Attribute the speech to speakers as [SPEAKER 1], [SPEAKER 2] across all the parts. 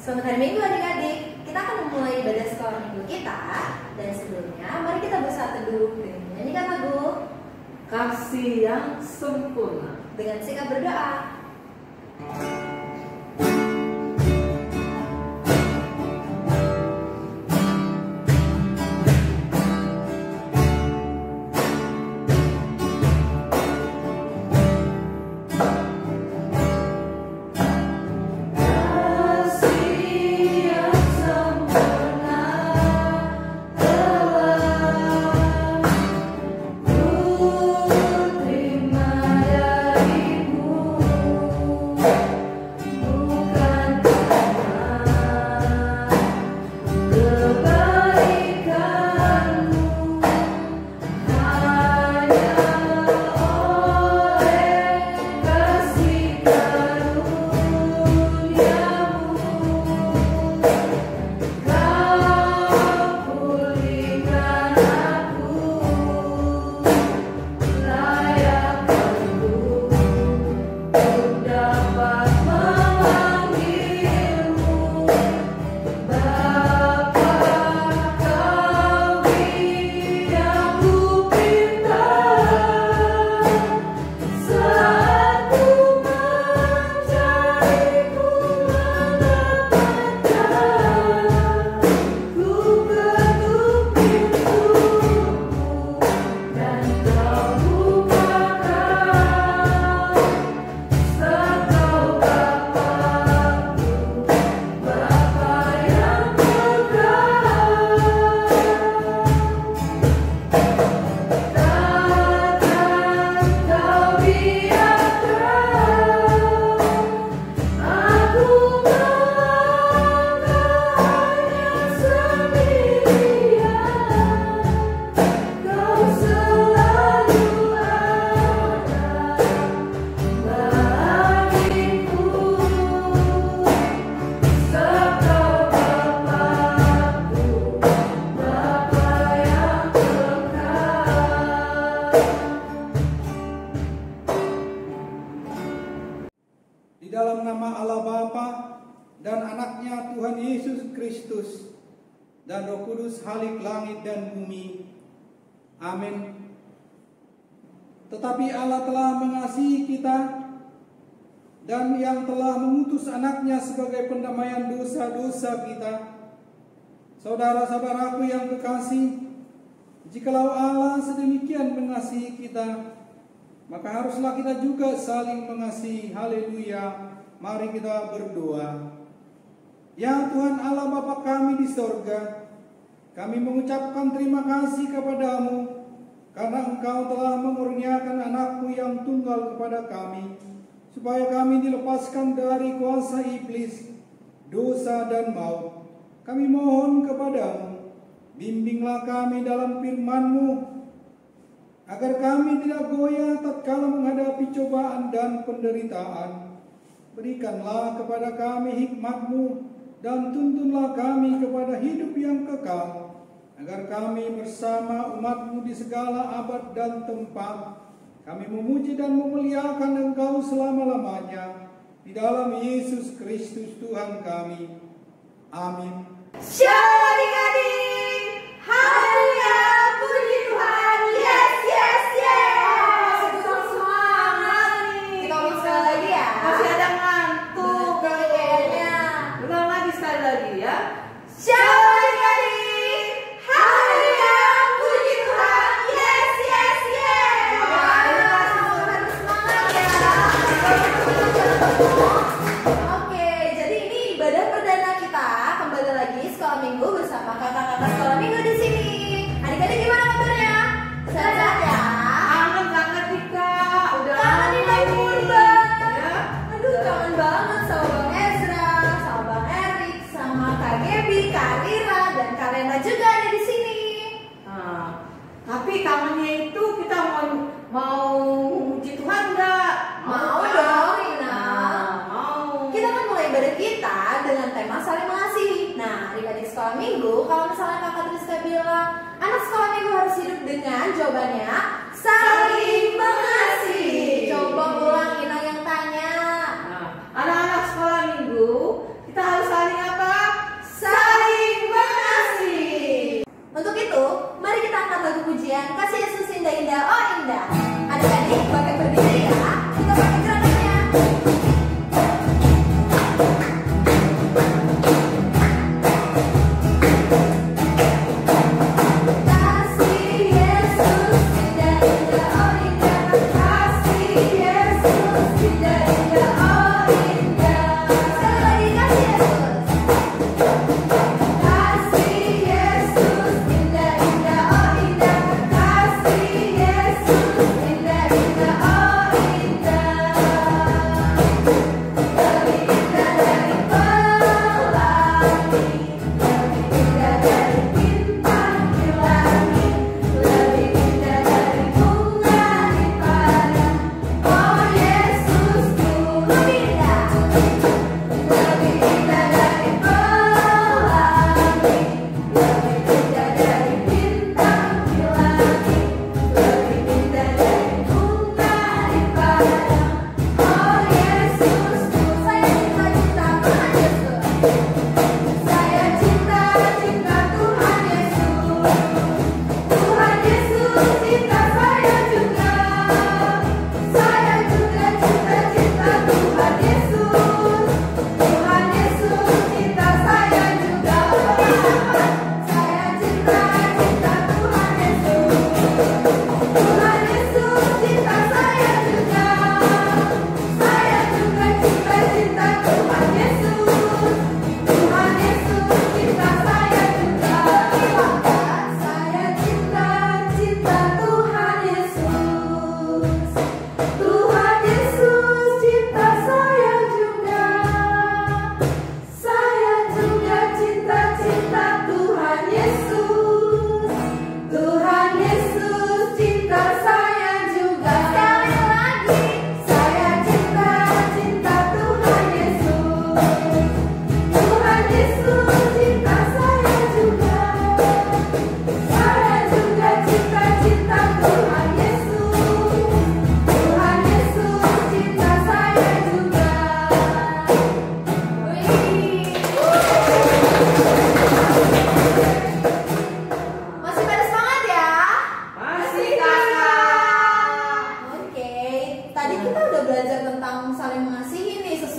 [SPEAKER 1] Selamat hari Minggu adik-adik. Kita akan memulai ibadah sekolah minggu kita. Dan sebelumnya mari kita bersatu teduh dengan menyanyikan lagu
[SPEAKER 2] Kasih yang Sempurna
[SPEAKER 1] dengan sikap berdoa.
[SPEAKER 3] Di dalam nama Allah Bapa dan anaknya Tuhan Yesus Kristus dan Roh Kudus Halik langit dan bumi. Amin. Tetapi Allah telah mengasihi kita dan yang telah mengutus anaknya sebagai pendamaian dosa-dosa kita. Saudara-saudaraku yang kekasih, jikalau Allah sedemikian mengasihi kita, maka haruslah kita juga saling mengasihi. Haleluya. Mari kita berdoa. Ya Tuhan Allah Bapa kami di sorga, kami mengucapkan terima kasih kepadamu karena Engkau telah mengurniakan anakmu yang tunggal kepada kami, supaya kami dilepaskan dari kuasa iblis, dosa dan maut. Kami mohon kepadamu, bimbinglah kami dalam firman-Mu, agar kami tidak goyah tatkala menghadapi cobaan dan penderitaan. Berikanlah kepada kami hikmat-Mu dan tuntunlah kami kepada hidup yang kekal, agar kami bersama umat-Mu di segala abad dan tempat, kami memuji dan memuliakan Engkau selama-lamanya. Di dalam Yesus Kristus Tuhan kami. Amin.
[SPEAKER 1] Shalom adik-adik. Haleluya. Puji Tuhan. Yes, yes, yes. Masih semangat nih. Kita ulang sekali lagi ya.
[SPEAKER 2] Masih ada ngantuk
[SPEAKER 1] kayaknya.
[SPEAKER 2] Ulang lagi sekali lagi ya.
[SPEAKER 1] Shalom adik-adik. Haleluya. Puji Tuhan. Yes, yes, yes. Harus semangat ya. Oke, jadi ini ibadah perdana kita. Kembali lagi sekolah minggu bersama kakak-kakak sekolah minggu di sini. Adik-adik gimana kabarnya? Sehat ya?
[SPEAKER 2] Kangen banget Tika. Udah
[SPEAKER 1] Kangen nih Bang
[SPEAKER 2] lama
[SPEAKER 1] Purba.
[SPEAKER 2] ya.
[SPEAKER 1] Aduh, kangen banget sama Bang Ezra, sama Bang Erik, sama Kak Gebi, Kak Rira, dan Kak Rena juga ada di sini.
[SPEAKER 2] Nah, tapi kangennya itu kita mau puji Tuhan nggak?
[SPEAKER 1] Mau
[SPEAKER 2] kan?
[SPEAKER 1] dong, Rina.
[SPEAKER 2] Nah, mau.
[SPEAKER 1] Kita kan mulai ibadah kita dengan tema saling mengasihi. Nah, adik-adik sekolah minggu, kalau misalnya Kakak Triska bilang anak sekolah minggu harus hidup dengan jawabannya saling mengasihi. Coba ulang, Ina yang tanya.
[SPEAKER 2] Nah, anak-anak sekolah minggu kita harus saling apa?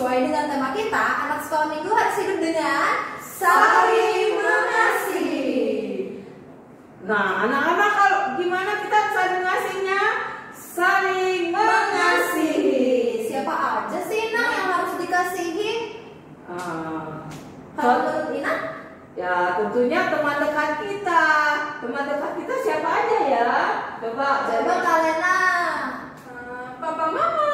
[SPEAKER 1] sesuai dengan tema kita, anak sekolah minggu harus hidup dengan saling mengasihi.
[SPEAKER 2] Nah, anak-anak kalau gimana kita saling mengasihinya? Saling mengasihi.
[SPEAKER 1] Siapa aja sih Ina yang harus dikasihi? Kalau menurut Ina?
[SPEAKER 2] Ya tentunya teman dekat kita. Teman dekat kita siapa aja ya? Coba
[SPEAKER 1] Kalena.
[SPEAKER 2] Papa mama.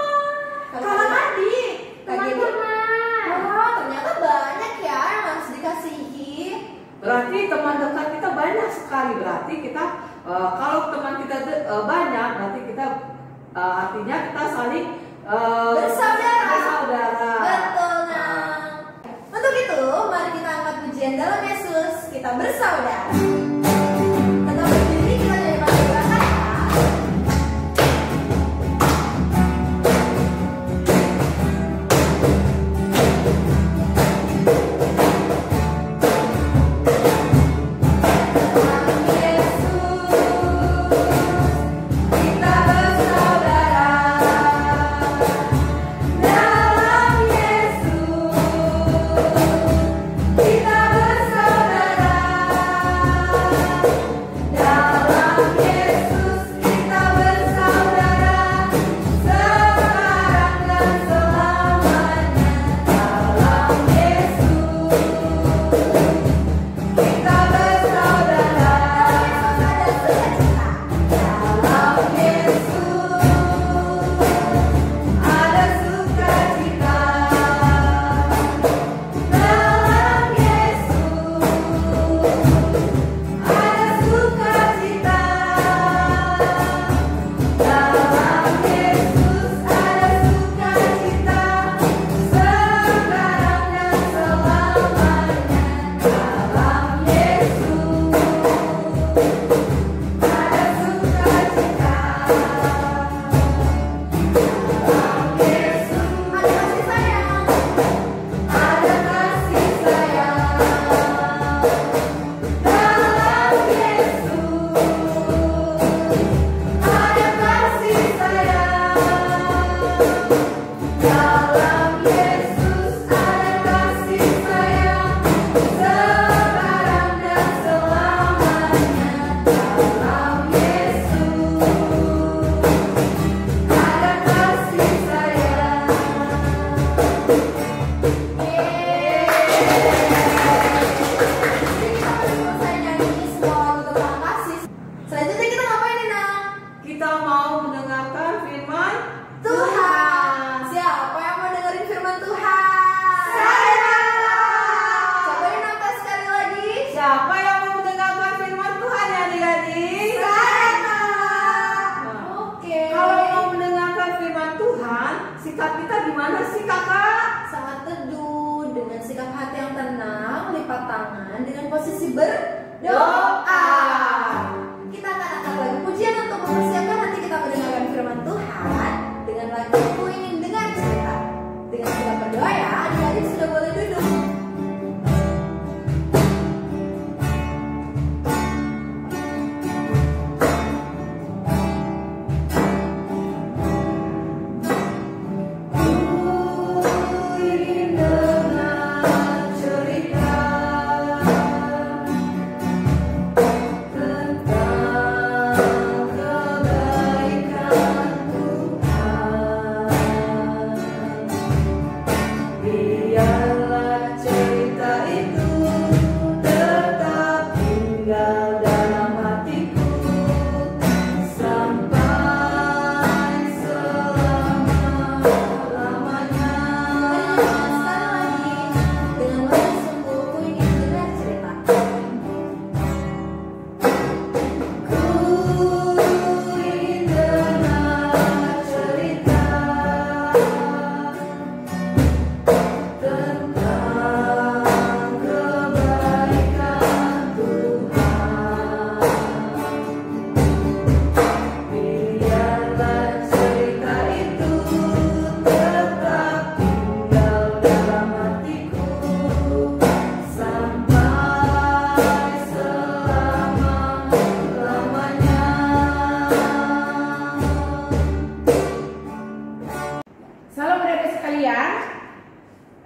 [SPEAKER 1] Kakak
[SPEAKER 2] adik. Teman-teman.
[SPEAKER 1] Oh, ternyata banyak ya yang harus dikasihi.
[SPEAKER 2] Berarti teman dekat kita banyak sekali. Berarti kita kalau teman kita banyak, berarti kita artinya kita saling bersaudara.
[SPEAKER 1] Betul, nah. Untuk itu, mari kita angkat pujian dalam Yesus. Kita bersaudara. Tetap berdiri, kita jadi bersaudara ya.
[SPEAKER 2] Tentang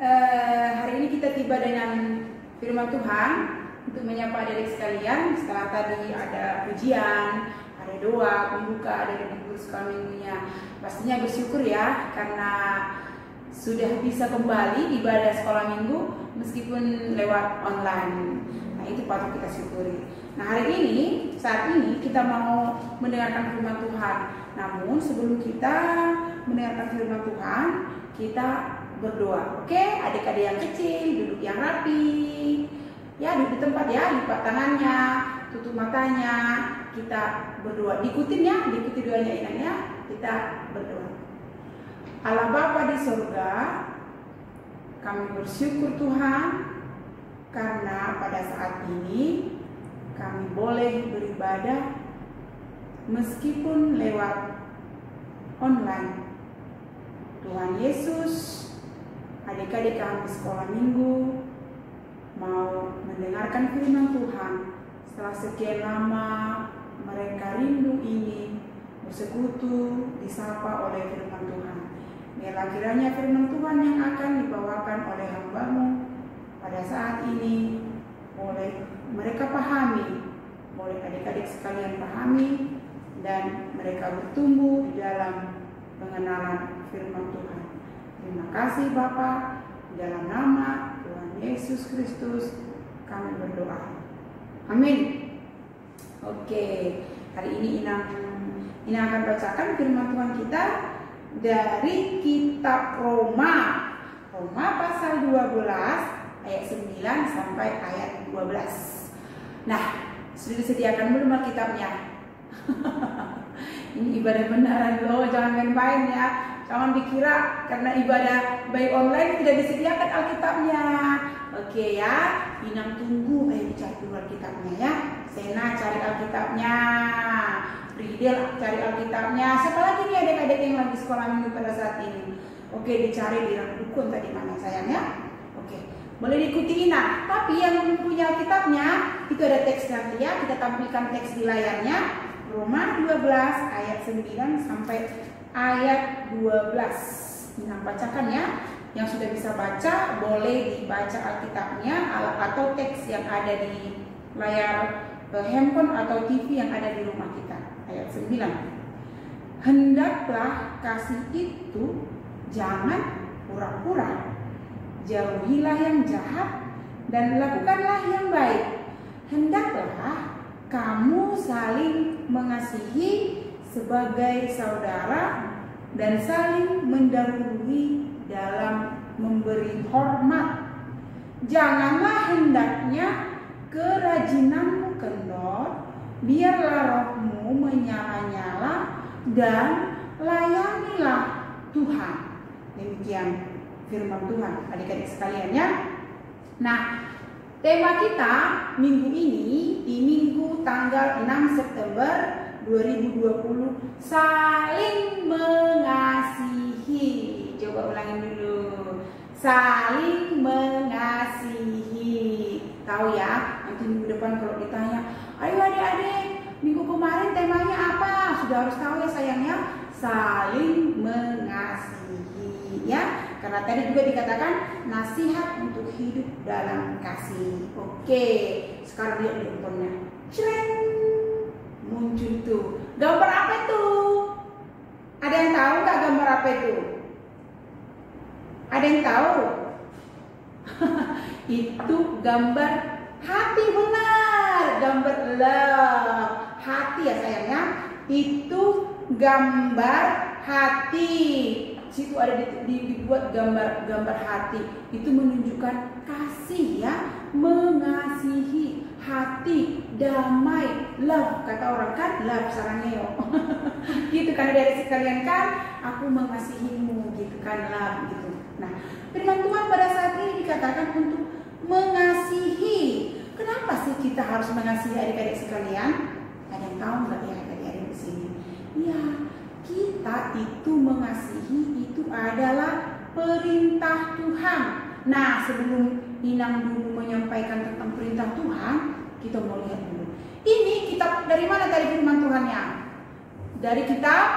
[SPEAKER 4] hari ini kita tiba dengan firman Tuhan untuk menyapa adik-adik sekalian. Setelah tadi ada pujian, ada doa, pembuka dari guru sekolah minggunya. Pastinya bersyukur ya karena sudah bisa kembali ibadah sekolah minggu meskipun lewat online. Nah itu patut kita syukuri. Nah hari ini, saat ini kita mau mendengarkan firman Tuhan. Namun sebelum kita mendengarkan firman Tuhan, kita berdoa. Oke, adik-adik yang kecil, duduk yang rapi. Ya, duduk di tempat ya, lipat tangannya, tutup matanya. Kita berdoa. Diikutin ya, diikuti doanya inangnya. Kita berdoa. Allah Bapa di surga, kami bersyukur Tuhan karena pada saat ini kami boleh beribadah meskipun lewat online. Tuhan Yesus, adik-adik kami sekolah minggu mau mendengarkan firman Tuhan. Setelah sekian lama mereka rindu ingin bersekutu, disapa oleh firman Tuhan. Biarlah kiranya firman Tuhan yang akan dibawakan oleh hamba-Mu pada saat ini boleh mereka pahami, boleh adik-adik sekalian pahami, dan mereka bertumbuh di dalam pengenalan firman Tuhan. Terima kasih Bapa, dalam nama Tuhan Yesus Kristus kami berdoa. Amin. Oke, hari ini Ina akan bacakan firman Tuhan kita dari kitab Roma pasal 12 ayat 9 sampai ayat 12. Nah, sudah disediakan belum Alkitabnya? Ini ibadah beneran loh, jangan main-main ya. Jangan dikira karena ibadah baik online tidak disediakan Alkitabnya. Oke ya, Inang tunggu, dicari dulu Alkitabnya ya. Sena cari Alkitabnya, Ridel cari Alkitabnya. Siapa lagi nih adik-adik yang lagi sekolah minggu pada saat ini? Oke, dicari di dukun tadi mana sayang ya. Oke, boleh diikuti Ina. Tapi yang punya Alkitabnya itu ada teks nanti ya. Kita tampilkan teks di layarnya. Roma 12 ayat 9 sampai ayat 12. Ina bacakan ya. Yang sudah bisa baca boleh dibaca Alkitabnya atau teks yang ada di layar handphone atau TV yang ada di rumah kita. Ayat 9. Hendaklah kasih itu jangan pura-pura. Jauhilah yang jahat dan lakukanlah yang baik. Hendaklah kamu saling mengasihi sebagai saudara dan saling mendahului dalam memberi hormat. Janganlah hendaknya kerajinanmu kendor, biarlah rohmu menyala-nyala dan layanilah Tuhan. Demikian firman Tuhan adik-adik sekalian ya. Nah, tema kita minggu ini di minggu tanggal 6 September 2020 saling mengasihi. Coba ulangin dulu. Saling mengasihi. Tahu ya, nanti minggu depan kalau ditanya, ayo adik-adik, minggu kemarin temanya apa? Sudah harus tahu ya sayangnya. Saling mengasihi ya. Karena tadi juga dikatakan nasihat untuk hidup dalam kasih. Oke, sekarang lihat di handphonenya. Creng, muncul tuh. Gambar apa tuh? Ada yang tahu nggak gambar apa itu? Ada yang tahu? Itu gambar hati, benar. Gambar love, hati ya sayangnya. Itu gambar hati. Situ ada dibuat gambar hati. Itu menunjukkan kasih ya, mengasihi, hati, damai, love. Kata orang kan, love sarangnya yo. Gitu kan dari sekalian kan, aku mengasihimu gitu kan, love gitu. Nah, firman Tuhan pada saat ini dikatakan untuk mengasihi. Kenapa sih kita harus mengasihi adik-adik sekalian? Ada yang tahu nggak ya adik-adik di sini? Ya, kita itu mengasihi itu adalah perintah Tuhan. Nah, sebelum Inang dulu menyampaikan tentang perintah Tuhan, kita mau lihat dulu. Ini kitab dari mana tadi firman Tuhannya? Dari kitab,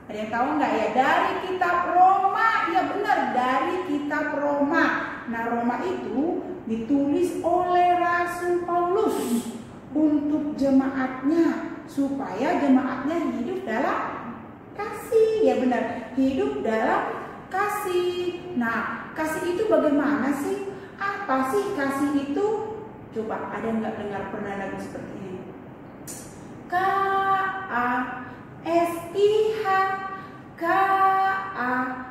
[SPEAKER 4] ada yang tahu nggak ya? Dari kitab Roma. Ya benar, dari kitab Roma. Roma itu ditulis oleh Rasul Paulus untuk jemaatnya, supaya jemaatnya hidup dalam kasih. Ya benar, hidup dalam kasih. Nah, kasih itu bagaimana sih? Apa sih kasih itu? Coba, ada nggak dengar pernah lagu seperti ini? K-A-S-I-H, K-A-S-I-H,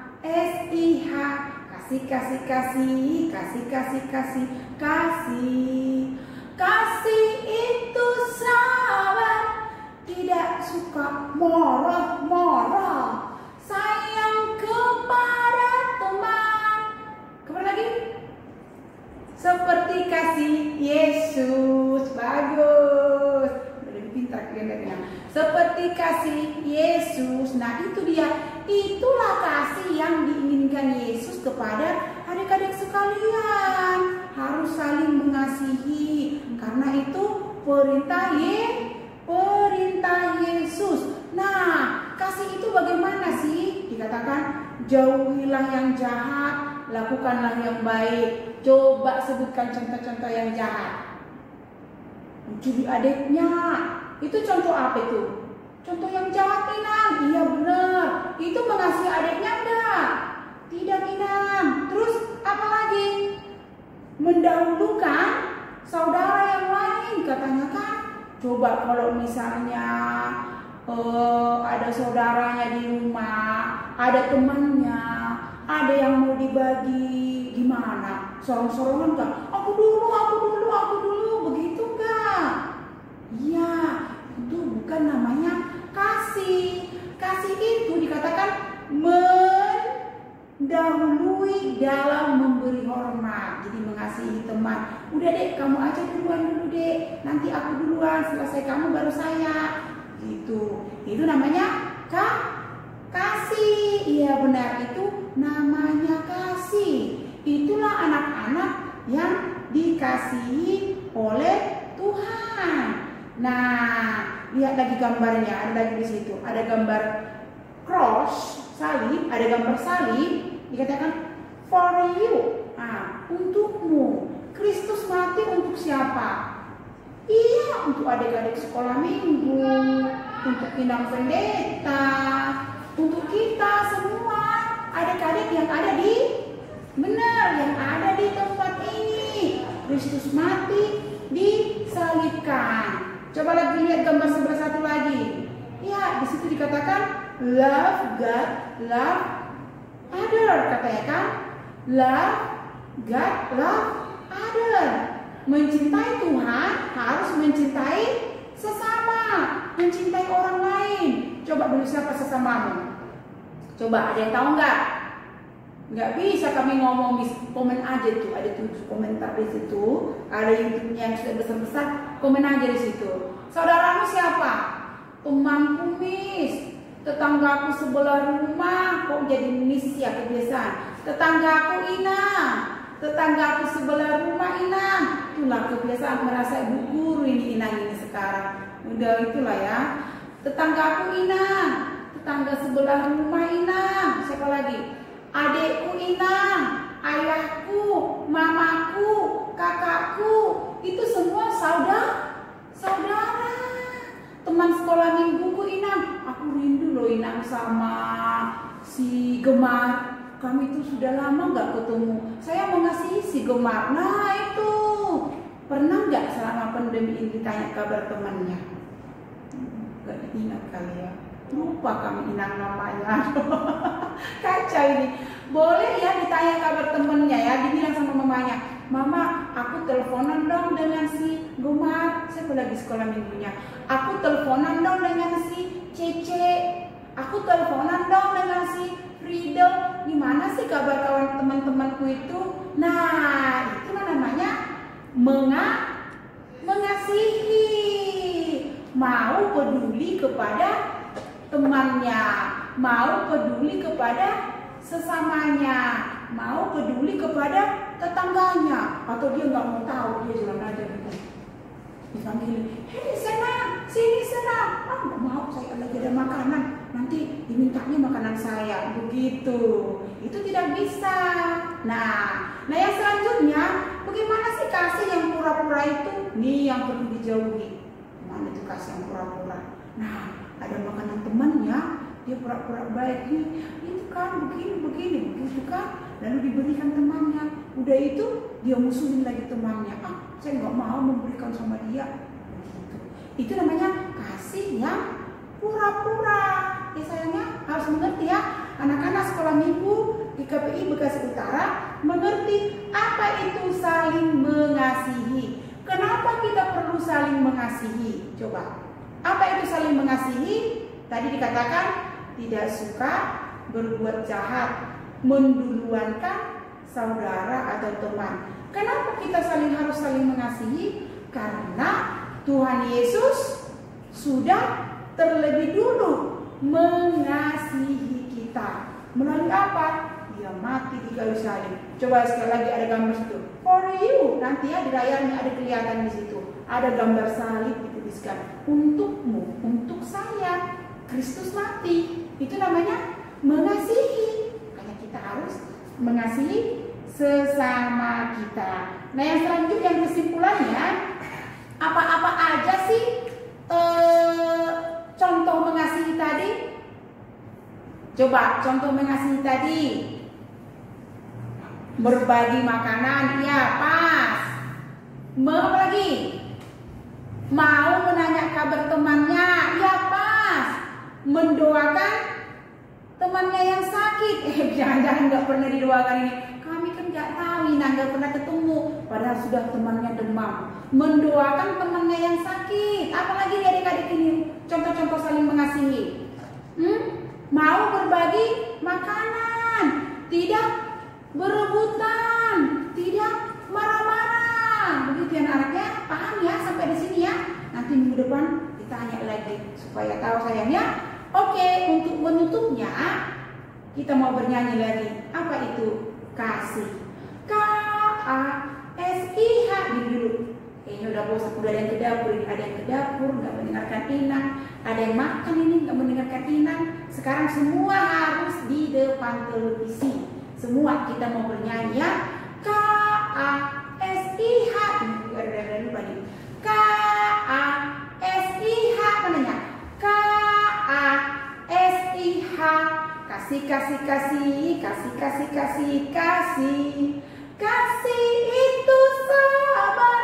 [SPEAKER 4] kasih, kasih, kasih, kasih, kasih, kasih, kasih. Kasih itu sabar, tidak suka marah-marah, sayang kepada teman. Kembali lagi. Seperti kasih Yesus. Bagus. Lebih pintar kalian. Seperti kasih Yesus. Nah, itu dia. Itulah kasih yang diinginkan Yesus kepada adik-adik sekalian. Harus saling mengasihi. Karena itu perintah Yesus. Nah, kasih itu bagaimana sih? Dikatakan jauhilah yang jahat, lakukanlah yang baik. Coba sebutkan contoh-contoh yang jahat. Mencuri adiknya, itu contoh apa itu? Contoh yang jahat, Inang. Iya benar. Itu mengasihi adiknya enggak? Tidak, Inang. Terus apa lagi? Mendahulukan saudara yang lain, katanya kan. Coba kalau misalnya ada saudaranya di rumah, ada temannya, ada yang mau dibagi, gimana? Sorong-sorongan kan? Aku dulu, begitu kan? Iya, itu bukan namanya kasih. Kasih itu dikatakan mendahului dalam memberi hormat. Jadi mengasihi teman. Udah dek, kamu aja duluan dulu dek. Nanti aku duluan, selesai kamu baru saya. Gitu. Itu namanya kasih. Iya benar, itu namanya kasih. Itulah anak-anak yang dikasihi oleh Tuhan. Nah, lihat lagi gambarnya, ada lagi di situ. Ada gambar cross, salib, ada gambar salib, dikatakan for you. Nah, untukmu. Kristus mati untuk siapa? Iya, untuk adik-adik sekolah minggu, untuk Inang Pendeta, untuk kita semua adik-adik yang ada yang ada di tempat ini. Kristus mati, disalibkan. Coba lagi lihat gambar sebelah satu lagi. Ya, di situ dikatakan love God, love other, katanya kan? Love God, love other. Mencintai Tuhan harus mencintai sesama, mencintai orang lain. Coba dulu siapa sesamamu? Coba, ada yang tahu nggak? Nggak bisa kami ngomong, komen aja tuh, ada tuh komentar di situ, ada YouTube yang sudah besar-besar, komen aja di situ. Saudaramu siapa? Temanku Miss, tetanggaku sebelah rumah, kok jadi Miss ya kebiasaan. Tetanggaku Inang, tetanggaku sebelah rumah Inang, itulah kebiasaan merasa ibu guru ini Inang ini sekarang. Udah itulah ya. Tetanggaku Inang, tetangga sebelah rumah Inang, siapa lagi? Adekku Inang, ayahku, mamaku, kakakku, itu semua saudara. Teman sekolah mingguku Inang, aku rindu loh Inang sama si Gemar. Kami itu sudah lama nggak ketemu. Saya mengasihi si Gemar. Nah itu, pernah nggak selama pandemi ini ditanya kabar temannya? Gak diingat kali ya. Lupa kami Inang namanya. Kacau ini. Boleh ya ditanya kabar temennya ya, dibilang sama mamanya, Mama, aku teleponan dong dengan si Gemar. Saya lagi sekolah minggunya. Aku teleponan dong dengan si Cece. Aku teleponan dong dengan si Friedel. Gimana sih kabar kawan teman-temanku itu? Nah, itu namanya mengasihi. Mau peduli kepada temannya, mau peduli kepada sesamanya, mau peduli kepada tetangganya, atau dia nggak mau tahu, dia jalan aja gitu. Dipanggil, hei sana, sini sana. Nggak mau, saya lagi ada makanan, nanti dimintanya makanan saya, begitu. Itu tidak bisa. Nah yang selanjutnya, bagaimana sih kasih yang pura-pura itu? Nih yang perlu dijauhi. Mana itu kasih yang pura-pura? Nah, ada makanan temannya, dia pura-pura baik nih, itu kan begini begitu kan, lalu diberikan temannya. Udah itu dia musuhin lagi temannya. Saya nggak mau memberikan sama dia. Begitu. Itu namanya kasih yang pura-pura. Ya sayangnya harus mengerti ya, anak-anak sekolah minggu di KPI Bekasi Utara mengerti apa itu saling mengasihi. Kenapa kita perlu saling mengasihi? Coba, apa itu saling mengasihi? Tadi dikatakan tidak suka berbuat jahat, menduluankan saudara atau teman. Kenapa kita harus saling mengasihi? Karena Tuhan Yesus sudah terlebih dulu mengasihi kita. Melalui apa? Dia mati di kayu salib. Coba sekali lagi ada gambar situ. For you, nanti ya di layarnya ada kelihatan di situ. Ada gambar salib dituliskan untukmu, untuk saya. Kristus mati. Itu namanya mengasihi. Makanya kita harus mengasihi sesama kita. Nah yang selanjutnya, yang kesimpulannya, apa-apa aja sih contoh mengasihi tadi? Coba contoh mengasihi tadi. Berbagi makanan, ya pas. Apa lagi? Mau menanya kabar temannya, ya pas. Mendoakan temannya yang sakit. Jangan-jangan nggak pernah didoakan ini. Kami kan nggak tahu, nggak pernah ketemu. Padahal sudah temannya demam. Mendoakan temannya yang sakit. Apalagi di adik-adik ini contoh-contoh saling mengasihi. Mau berbagi makanan, tidak berebutan, tidak marah-marah. Begitu ya anaknya, paham ya sampai di sini ya. Nanti minggu depan ditanya lagi supaya tahu sayangnya. Oke, untuk menutupnya kita mau bernyanyi lagi. Apa itu kasih? K-A-S-I-H dulu. Kayaknya udah bosan, udah ada yang ke dapur, ada yang ke dapur nggak mendengarkan inang, ada yang makan ini nggak mendengarkan inang. Sekarang semua harus di depan televisi. Semua kita mau bernyanyi ya. K-A-S-I-H K-A-S-I-H mananya? K-A-S-I-H. Kasih. Kasih itu sabar,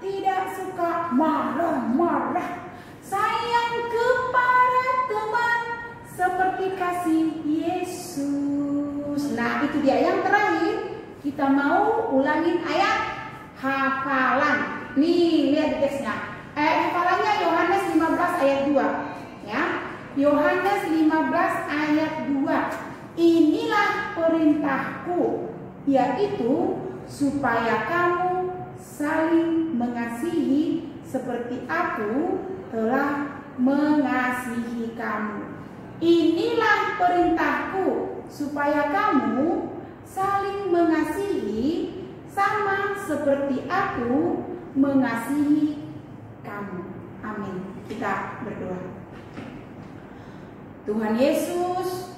[SPEAKER 4] tidak suka marah-marah. Sayang kepada teman seperti kasih Yesus. Nah itu dia yang terakhir. Kita mau ulangin ayat hafalan. Nih lihat di teksnya. Hafalannya Yohanes 15 ayat 2 ya. Yohanes 15 ayat 2. Inilah perintahku, yaitu supaya kamu saling mengasihi seperti aku telah mengasihi kamu. Inilah perintahku, supaya kamu saling mengasihi sama seperti aku mengasihi kamu. Amin. Kita berdoa. Tuhan Yesus,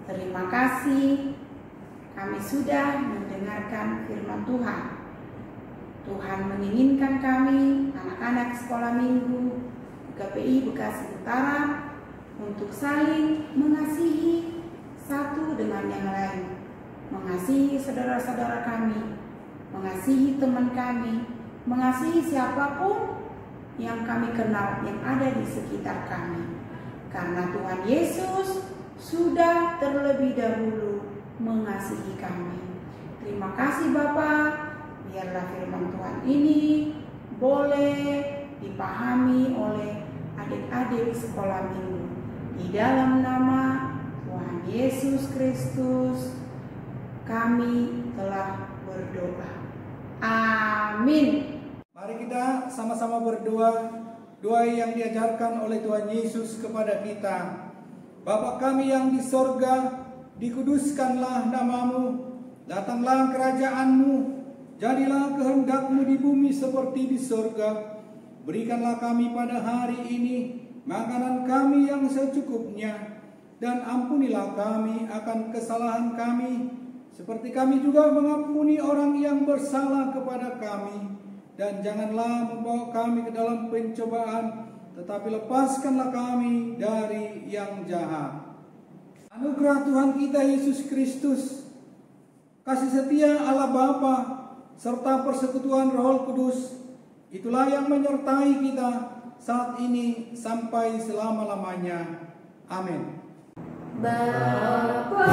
[SPEAKER 4] terima kasih kami sudah mendengarkan firman Tuhan. Tuhan menginginkan kami, anak-anak sekolah minggu KPI Bekasi Utara, untuk saling mengasihi satu dengan yang lain. Mengasihi saudara-saudara kami, mengasihi teman kami, mengasihi siapapun yang kami kenal yang ada di sekitar kami. Karena Tuhan Yesus sudah terlebih dahulu mengasihi kami. Terima kasih Bapa, biarlah firman Tuhan ini boleh dipahami oleh adik-adik sekolah minggu. Di dalam nama Tuhan Yesus Kristus kami telah berdoa. Amin.
[SPEAKER 3] Mari kita sama-sama berdoa, doa yang diajarkan oleh Tuhan Yesus kepada kita. Bapa kami yang di sorga, dikuduskanlah namamu, datanglah kerajaan-Mu, jadilah kehendak-Mu di bumi seperti di sorga. Berikanlah kami pada hari ini makanan kami yang secukupnya, dan ampunilah kami akan kesalahan kami, seperti kami juga mengampuni orang yang bersalah kepada kami. Dan janganlah membawa kami ke dalam pencobaan, tetapi lepaskanlah kami dari yang jahat. Anugerah Tuhan kita Yesus Kristus, kasih setia Allah Bapa, serta persekutuan Roh Kudus, itulah yang menyertai kita saat ini sampai selama-lamanya. Amin.
[SPEAKER 1] Bapa